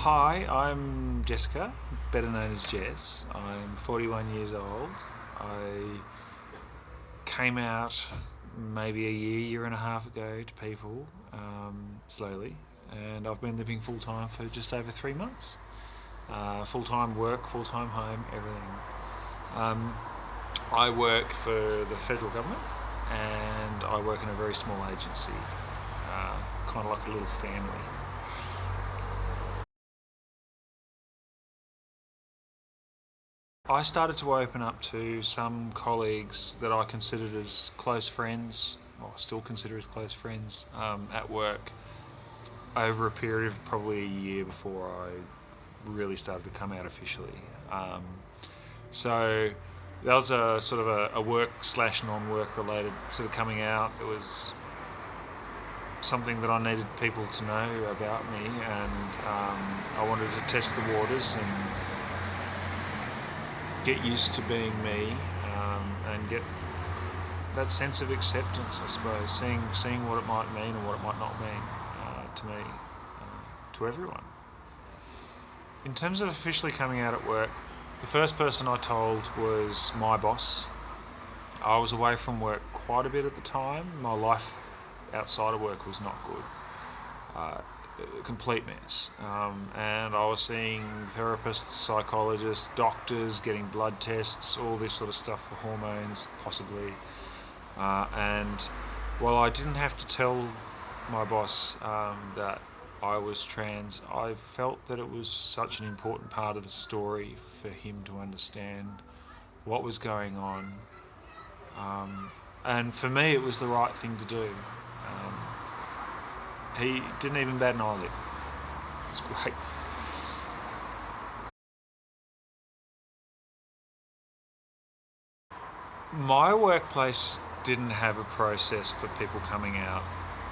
Hi, I'm Jessica, better known as Jess. I'm 41 years old. I came out maybe a year and a half ago to people, slowly, and I've been living full time for just over 3 months. Full time work, full time home, everything. Um, I work for the federal government and I work in a very small agency, kind of like a little family. I started to open up to some colleagues that I considered as close friends, or still consider as close friends, at work over a period of probably a year before I really started to come out officially. Um, so that was a sort of a work slash non-work related sort of coming out. It was something that I needed people to know about me, and I wanted to test the waters and get used to being me, and get that sense of acceptance, I suppose, seeing what it might mean and what it might not mean, to me, to everyone. In terms of officially coming out at work, the first person I told was my boss. I was away from work quite a bit at the time. My life outside of work was not good. Uh, a complete mess. And I was seeing therapists, psychologists, doctors, getting blood tests, all this sort of stuff for hormones, possibly. And while I didn't have to tell my boss that I was trans, I felt that it was such an important part of the story for him to understand what was going on. And for me, it was the right thing to do. He didn't even bat an eyelid. It's great. My workplace didn't have a process for people coming out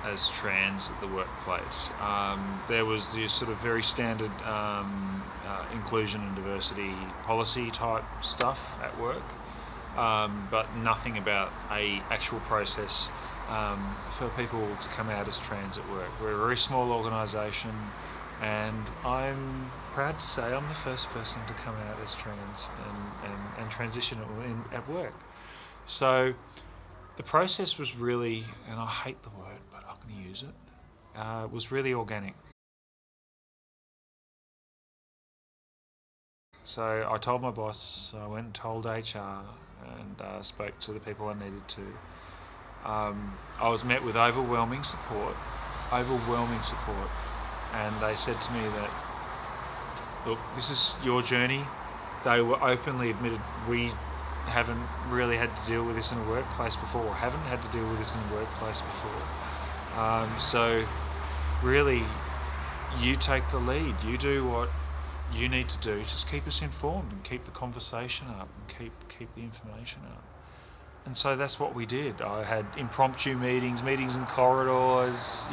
as trans at the workplace. There was the sort of very standard inclusion and diversity policy type stuff at work, but nothing about a actual process for people to come out as trans at work. We're a very small organisation, and I'm proud to say I'm the first person to come out as trans and transition at work. So the process was really, and I hate the word, but I'm going to use it, was really organic. So I told my boss, I went and told HR and spoke to the people I needed to. I was met with overwhelming support, and they said to me that, look, this is your journey. They were openly admitted, we haven't really had to deal with this in a workplace before, or haven't had to deal with this in a workplace before. So really, you take the lead. You do what you need to do. Just keep us informed and keep the conversation up and keep the information up. And so that's what we did. I had impromptu meetings in corridors,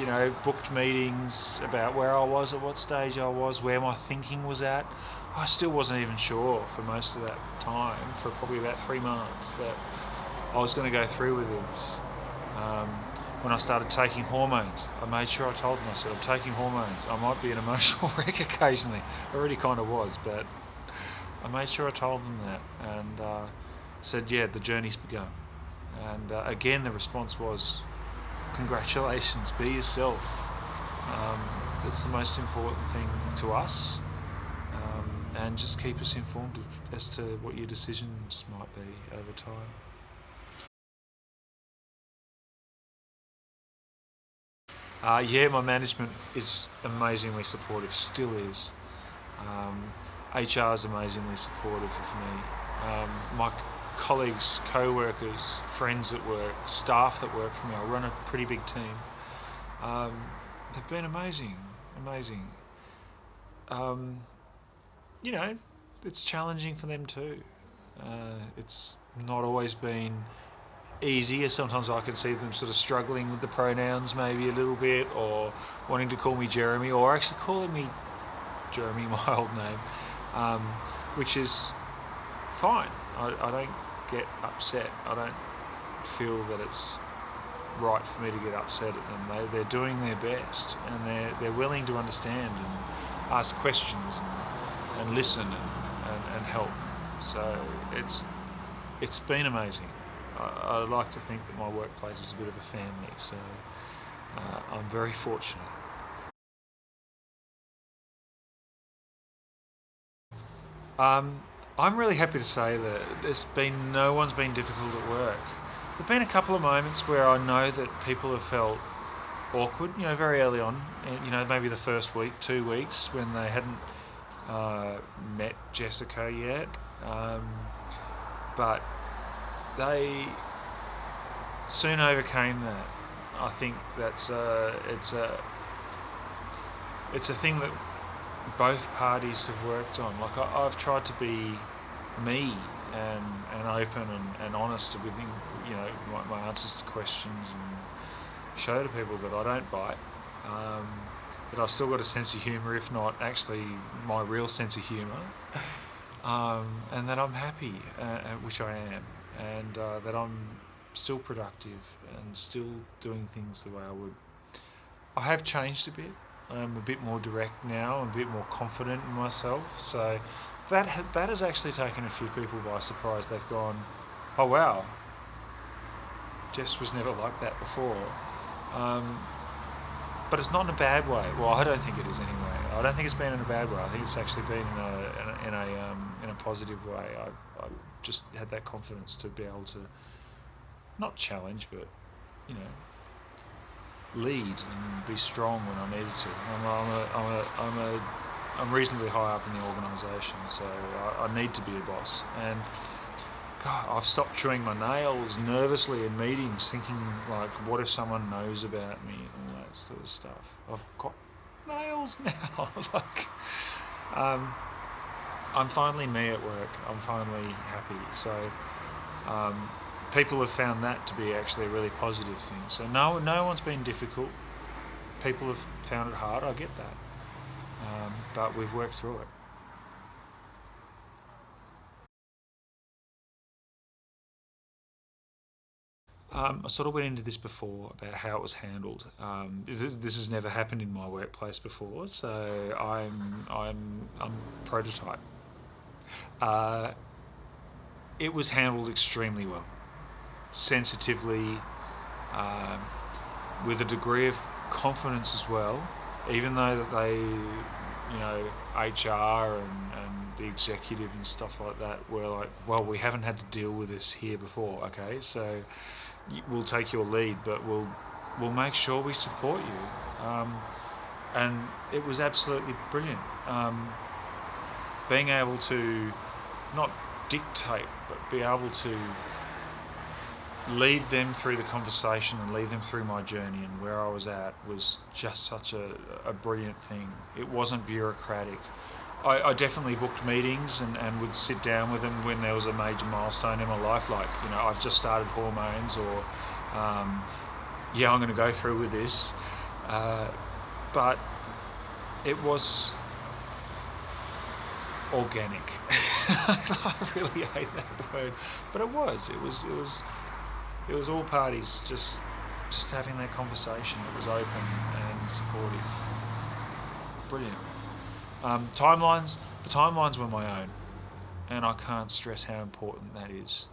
booked meetings about where I was, at what stage I was, where my thinking was at. I still wasn't even sure for most of that time, for probably about 3 months, that I was going to go through with this. When I started taking hormones, I made sure I told them, I said, I'm taking hormones. I might be an emotional wreck occasionally. I already kind of was, but I made sure I told them that, and said, yeah, the journey's begun. And again, the response was, congratulations, be yourself. That's the most important thing to us. And just keep us informed as to what your decisions might be over time. Yeah, my management is amazingly supportive, still is. HR is amazingly supportive of me. My colleagues, co-workers, friends at work, staff that work for me, I run a pretty big team. They've been amazing. Um, you know, it's challenging for them too. It's not always been easy. Sometimes I can see them sort of struggling with the pronouns maybe a little bit, or wanting to call me Jeremy, or actually calling me Jeremy, my old name, um, which is fine. I don't get upset. I don't feel that it's right for me to get upset at them. They're doing their best, and they're willing to understand and ask questions and listen and help. So it's been amazing. I like to think that my workplace is a bit of a family, so I'm very fortunate. Um, I'm really happy to say that no one's been difficult at work. There've been a couple of moments where I know that people have felt awkward, very early on, maybe the first week, 2 weeks, when they hadn't met Jessica yet. But they soon overcame that. I think it's a thing that both parties have worked on. Like I've tried to be me and open and honest with my answers to questions, and show to people that I don't bite. That I've still got a sense of humour, if not actually my real sense of humour, and that I'm happy, which I am, and that I'm still productive and still doing things the way I would. I have changed a bit. I'm a bit more direct now. I'm a bit more confident in myself. So that has actually taken a few people by surprise. They've gone, "Oh wow, Jess was never like that before." Um, but it's not in a bad way. Well, I don't think it is anyway. I don't think it's been in a bad way. I think it's actually been in a positive way. I just had that confidence to be able to not challenge, but you know, lead and be strong when I needed to. I'm reasonably high up in the organisation, so I need to be a boss. And God, I've stopped chewing my nails nervously in meetings, thinking like, what if someone knows about me and all that sort of stuff. I've got nails now. like, um, I'm finally me at work. I'm finally happy. So. People have found that to be actually a really positive thing. So no one's been difficult. People have found it hard. I get that, but we've worked through it. I sort of went into this before about how it was handled. This has never happened in my workplace before, so I'm prototype. Uh, it was handled extremely well, sensitively, um, with a degree of confidence as well, even though that they, HR and the executive and stuff like that were like, well, we haven't had to deal with this here before, okay, so we'll take your lead, but we'll make sure we support you. And it was absolutely brilliant. Being able to not dictate, but be able to lead them through the conversation and lead them through my journey and where I was at was just such a brilliant thing. It wasn't bureaucratic. I definitely booked meetings and would sit down with them when there was a major milestone in my life, like, I've just started hormones, or yeah, I'm going to go through with this. But it was organic. I really hate that word, but it was. It was all parties just having that conversation. It was open and supportive. Brilliant. The timelines were my own, and I can't stress how important that is.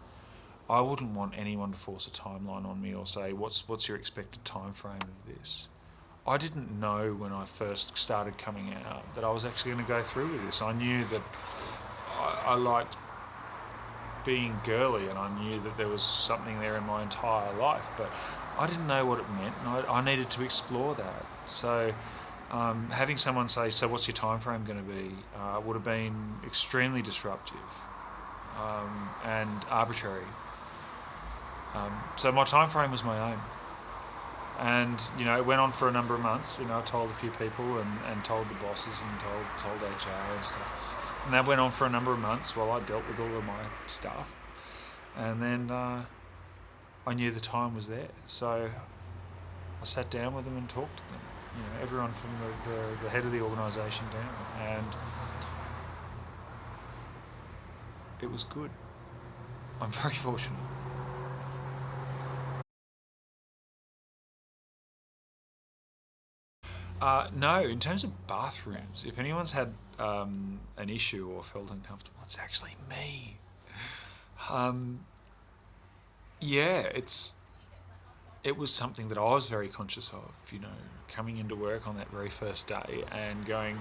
I wouldn't want anyone to force a timeline on me or say, what's your expected time frame of this? I didn't know when I first started coming out that I was actually going to go through with this. I knew that I liked being girly, and I knew that there was something there in my entire life, but I didn't know what it meant, and I needed to explore that. So having someone say, so what's your time frame going to be, would have been extremely disruptive and arbitrary. So my time frame was my own, and it went on for a number of months. I told a few people and told the bosses and told HR and stuff. And that went on for a number of months while I dealt with all of my stuff. And then I knew the time was there. So I sat down with them and talked to them. Everyone from the head of the organisation down. And it was good. I'm very fortunate. No, in terms of bathrooms, if anyone's had an issue or felt uncomfortable, it's actually me. Um, yeah, it was something that I was very conscious of, coming into work on that very first day and going,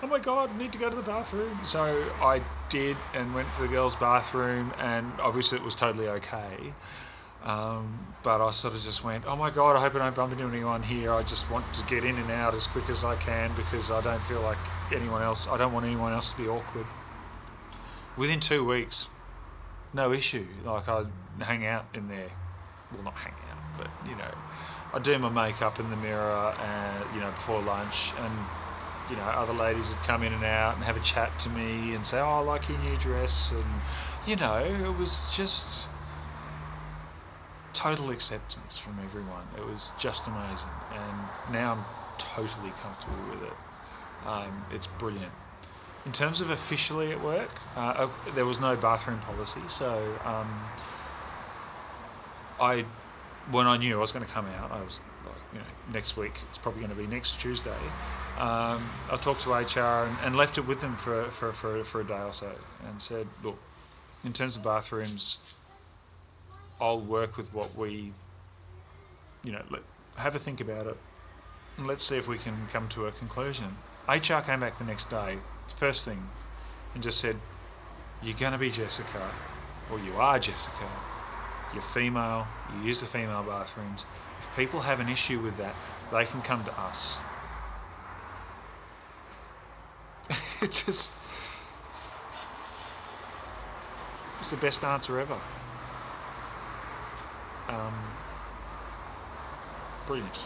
oh my God, I need to go to the bathroom. So I did and went to the girls' bathroom, and obviously it was totally okay. But I sort of just went, oh my God, I hope I don't bump into anyone here. I just want to get in and out as quick as I can because I don't feel like I don't want anyone else to be awkward. Within 2 weeks, no issue. Like, I'd hang out in there. Well, not hang out, but, I'd do my makeup in the mirror and, before lunch, and, other ladies would come in and out and have a chat to me and say, oh, I like your new dress. And, it was just total acceptance from everyone. It was just amazing, and now I'm totally comfortable with it. It's brilliant. In terms of officially at work, there was no bathroom policy, so when I knew I was going to come out, I was like, next week, it's probably going to be next Tuesday. I talked to HR and left it with them for a day or so, and said, look, in terms of bathrooms, I'll work with what we, have a think about it, and let's see if we can come to a conclusion. HR came back the next day, first thing, and just said, you're going to be Jessica, or you are Jessica, you're female, you use the female bathrooms. If people have an issue with that, they can come to us. It's the best answer ever. Brilliant.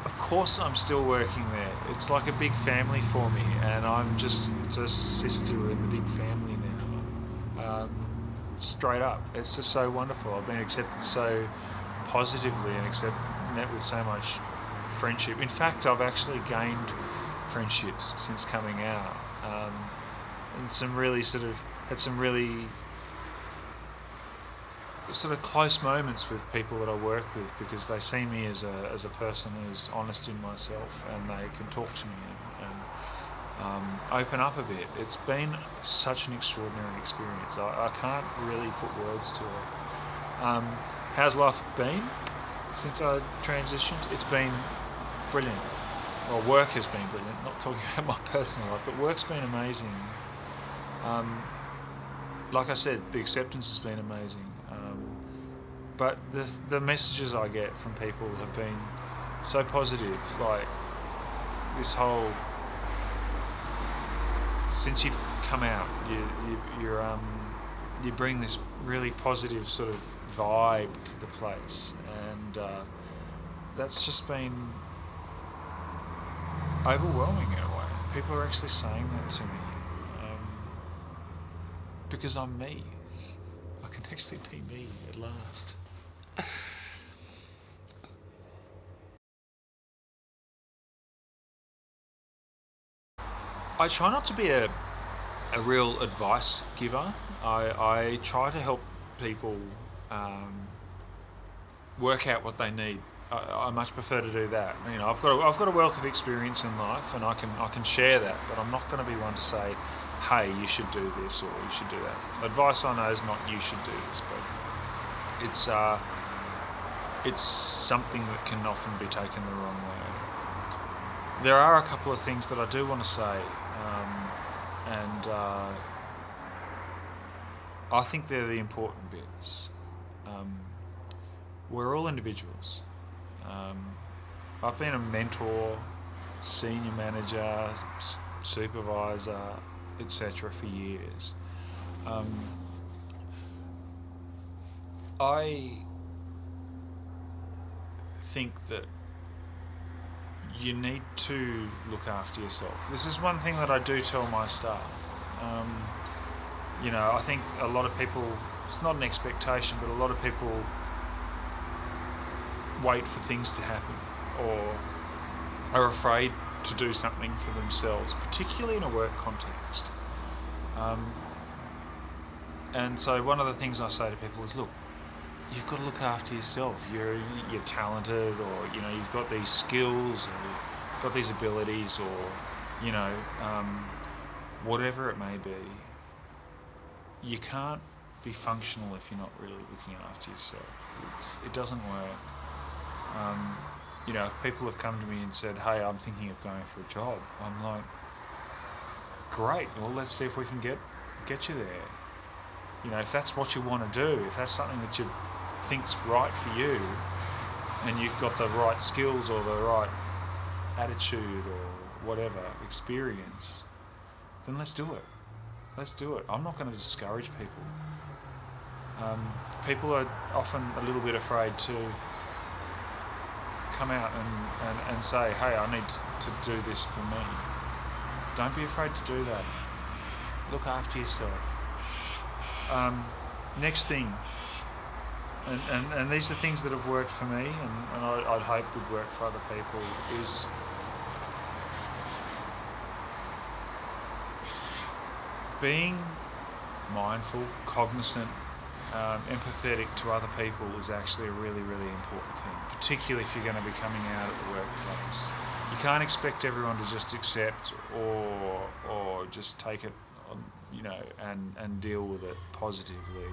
Of course I'm still working there. It's like a big family for me, and I'm just sister in the big family now. Straight up. It's just so wonderful. I've been accepted so positively and met with so much friendship. In fact, I've actually gained friendships since coming out. And had some really sort of close moments with people that I work with, because they see me as a person who's honest in myself, and they can talk to me and open up a bit. It's been such an extraordinary experience. I can't really put words to it. How's life been since I transitioned? It's been brilliant. Well, work has been brilliant. Not talking about my personal life, but work's been amazing. Like I said, the acceptance has been amazing. But the messages I get from people have been so positive. Like, this whole, since you've come out, you bring this really positive sort of vibe to the place, and that's just been overwhelming in a way. People are actually saying that to me, because I'm me. I can actually be me at last. I try not to be a real advice giver. I try to help people work out what they need. I much prefer to do that. I've got a wealth of experience in life, and I can share that. But I'm not going to be one to say, hey, you should do this or you should do that. Advice I know is not you should do this, but it's something that can often be taken the wrong way. There are a couple of things that I do want to say, and I think they're the important bits. We're all individuals. I've been a mentor, senior manager, supervisor, etc. for years. I think that you need to look after yourself. This is one thing that I do tell my staff. I think a lot of people, it's not an expectation, but a lot of people wait for things to happen, or are afraid to do something for themselves, particularly in a work context. And so one of the things I say to people is, look, you've got to look after yourself. You're talented, or you've got these skills, or you've got these abilities, or whatever it may be. You can't be functional if you're not really looking after yourself. It doesn't work. If people have come to me and said, "Hey, I'm thinking of going for a job," I'm like, "Great. Well, let's see if we can get you there." If that's what you want to do, if that's something that you think's right for you, and you've got the right skills or the right attitude or whatever experience, then let's do it. Let's do it. I'm not going to discourage people. People are often a little bit afraid to come out and say, "Hey, I need to do this for me." Don't be afraid to do that. Look after yourself. Next thing, and these are things that have worked for me, and I'd hope would work for other people, is being mindful, cognizant, empathetic to other people is actually a really, really important thing, particularly if you're going to be coming out at the workplace. You can't expect everyone to just accept or just take it, and deal with it positively.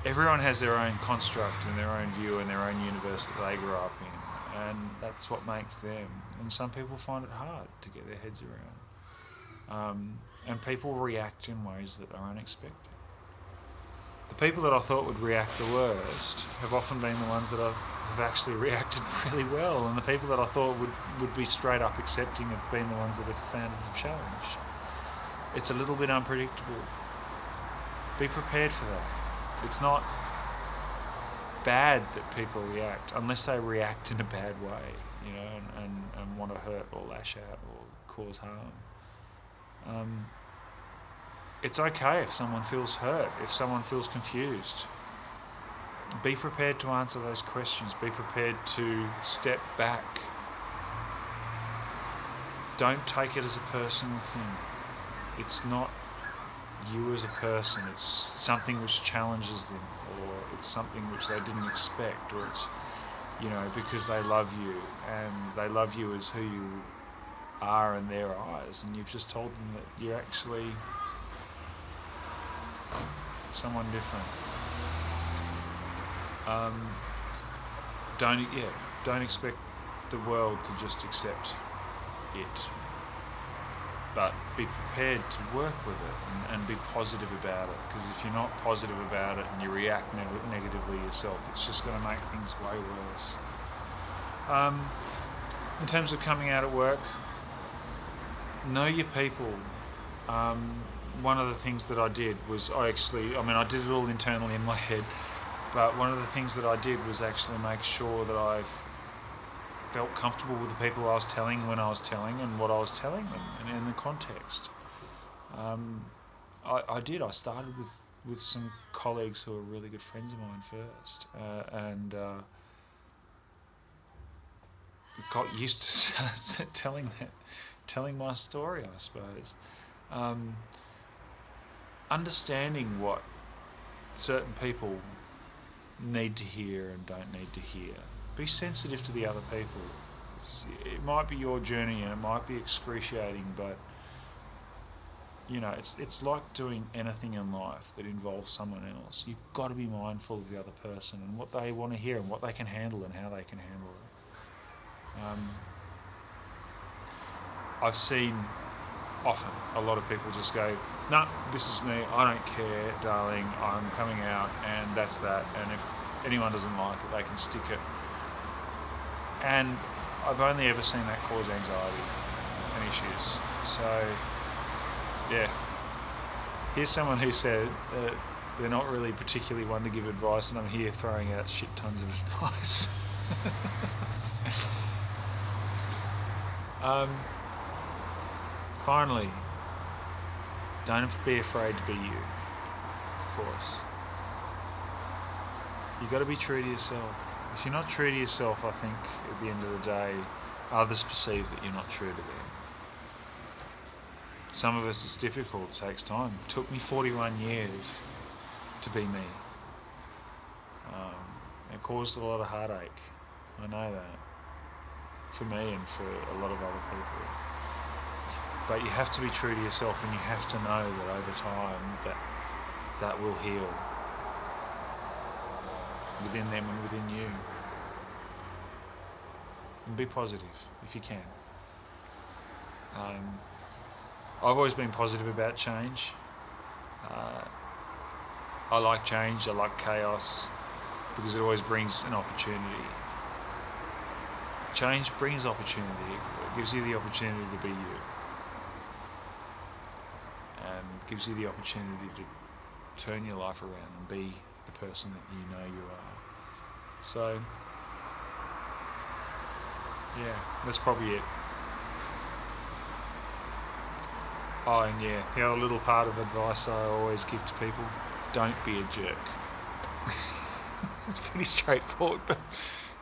Everyone has their own construct and their own view and their own universe that they grew up in, and that's what makes them. And some people find it hard to get their heads around. And people react in ways that are unexpected. The people that I thought would react the worst have often been the ones that have actually reacted really well, and the people that I thought would be straight up accepting have been the ones that have found it a challenge. It's a little bit unpredictable. Be prepared for that. It's not bad that people react, unless they react in a bad way, and want to hurt or lash out or cause harm. It's okay if someone feels hurt, if someone feels confused. Be prepared to answer those questions. Be prepared to step back. Don't take it as a personal thing. It's not you as a person. It's something which challenges them, or it's something which they didn't expect, or it's, because they love you, and they love you as who you are in their eyes, and you've just told them that you're actually someone different. Don't expect the world to just accept it, but be prepared to work with it and be positive about it, because if you're not positive about it and you react negatively yourself, it's just going to make things way worse. In terms of coming out at work, know your people. One of the things that I did was I did it all internally in my head, but one of the things that I did was actually make sure that I felt comfortable with the people I was telling when I was telling and what I was telling them, and in the context. I started with some colleagues who are really good friends of mine first, and got used to telling my story, I suppose. Understanding what certain people need to hear and don't need to hear. Be sensitive to the other people. It might be your journey and it might be excruciating, but it's like doing anything in life that involves someone else. You've got to be mindful of the other person and what they want to hear and what they can handle and how they can handle it. I've seen often a lot of people just go, "No, this is me, I don't care, darling, I'm coming out and that's that, and if anyone doesn't like it, they can stick it." And I've only ever seen that cause anxiety and issues. So, yeah. Here's someone who said they're not really particularly one to give advice, and I'm here throwing out shit tons of advice. Finally, don't be afraid to be you, of course. You've got to be true to yourself. If you're not true to yourself, I think at the end of the day, others perceive that you're not true to them. Some of us, it's difficult, it takes time. It took me 41 years to be me. It caused a lot of heartache. I know that. For me and for a lot of other people. But you have to be true to yourself, and you have to know that over time that will heal within them and within you. And be positive if you can. I've always been positive about change. I like change, I like chaos, because it always brings an opportunity. Change brings opportunity. It gives you the opportunity to be you. And gives you the opportunity to turn your life around and be the person that you know you are. So, yeah, that's probably it. Oh, and yeah, the other little part of advice I always give to people, don't be a jerk. It's pretty straightforward, but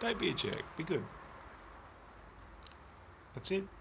don't be a jerk. Be good. That's it.